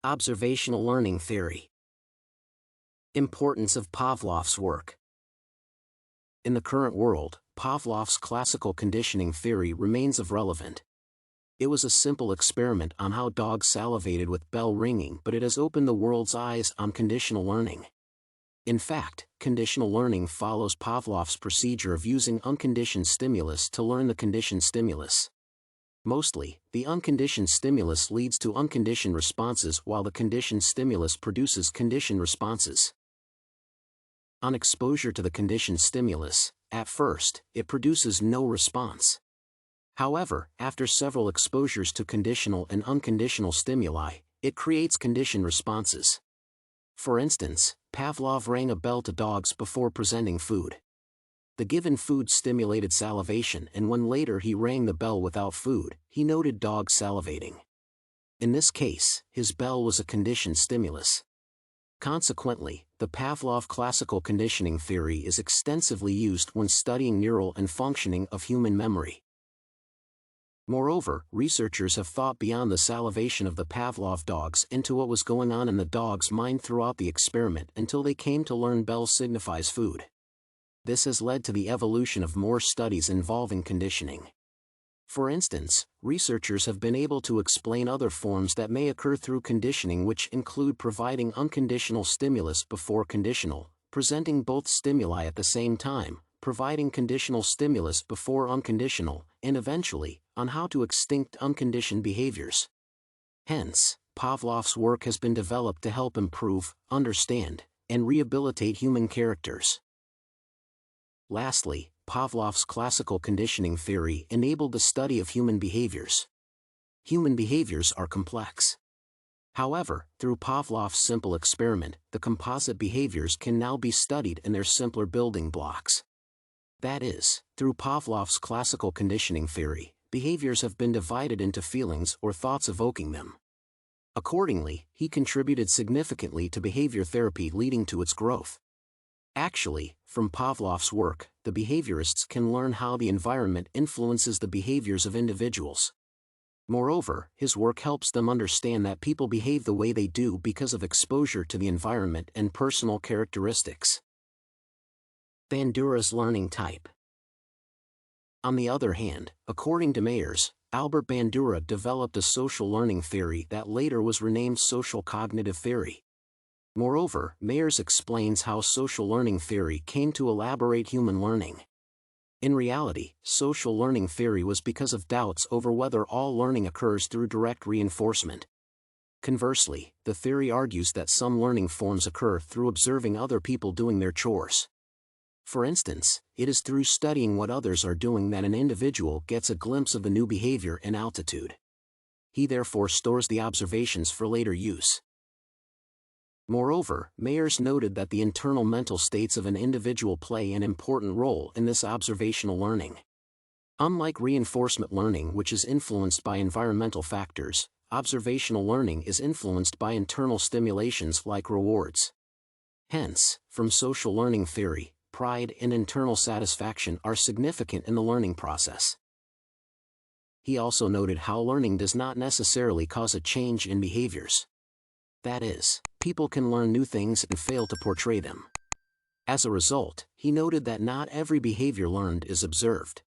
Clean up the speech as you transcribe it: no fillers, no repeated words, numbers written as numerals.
Observational learning theory. Importance of Pavlov's work. In the current world, Pavlov's classical conditioning theory remains of relevant. It was a simple experiment on how dogs salivated with bell ringing, but it has opened the world's eyes on conditional learning. In fact, conditional learning follows Pavlov's procedure of using unconditioned stimulus to learn the conditioned stimulus. Mostly, the unconditioned stimulus leads to unconditioned responses while the conditioned stimulus produces conditioned responses. On exposure to the conditioned stimulus, at first, it produces no response. However, after several exposures to conditional and unconditional stimuli, it creates conditioned responses. For instance, Pavlov rang a bell to dogs before presenting food. The given food stimulated salivation, and when later he rang the bell without food, he noted dogs salivating. In this case, his bell was a conditioned stimulus. Consequently, the Pavlov classical conditioning theory is extensively used when studying neural and functioning of human memory. Moreover, researchers have thought beyond the salivation of the Pavlov dogs into what was going on in the dog's mind throughout the experiment until they came to learn bell signifies food. This has led to the evolution of more studies involving conditioning. For instance, researchers have been able to explain other forms that may occur through conditioning, which include providing unconditional stimulus before conditional, presenting both stimuli at the same time, providing conditional stimulus before unconditional, and eventually, on how to extinct unconditioned behaviors. Hence, Pavlov's work has been developed to help improve, understand, and rehabilitate human characters. Lastly, Pavlov's classical conditioning theory enabled the study of human behaviors. Human behaviors are complex. However, through Pavlov's simple experiment, the composite behaviors can now be studied in their simpler building blocks. That is, through Pavlov's classical conditioning theory, behaviors have been divided into feelings or thoughts evoking them. Accordingly, he contributed significantly to behavior therapy, leading to its growth. Actually, from Pavlov's work, the behaviorists can learn how the environment influences the behaviors of individuals. Moreover, his work helps them understand that people behave the way they do because of exposure to the environment and personal characteristics. Bandura's learning type. On the other hand, according to Mayers, Albert Bandura developed a social learning theory that later was renamed social cognitive theory. Moreover, Mayers explains how social learning theory came to elaborate human learning. In reality, social learning theory was because of doubts over whether all learning occurs through direct reinforcement. Conversely, the theory argues that some learning forms occur through observing other people doing their chores. For instance, it is through studying what others are doing that an individual gets a glimpse of the new behavior and altitude. He therefore stores the observations for later use. Moreover, Mayers noted that the internal mental states of an individual play an important role in this observational learning. Unlike reinforcement learning, which is influenced by environmental factors, observational learning is influenced by internal stimulations like rewards. Hence, from social learning theory, pride and internal satisfaction are significant in the learning process. He also noted how learning does not necessarily cause a change in behaviors. That is, people can learn new things and fail to portray them. As a result, he noted that not every behavior learned is observed.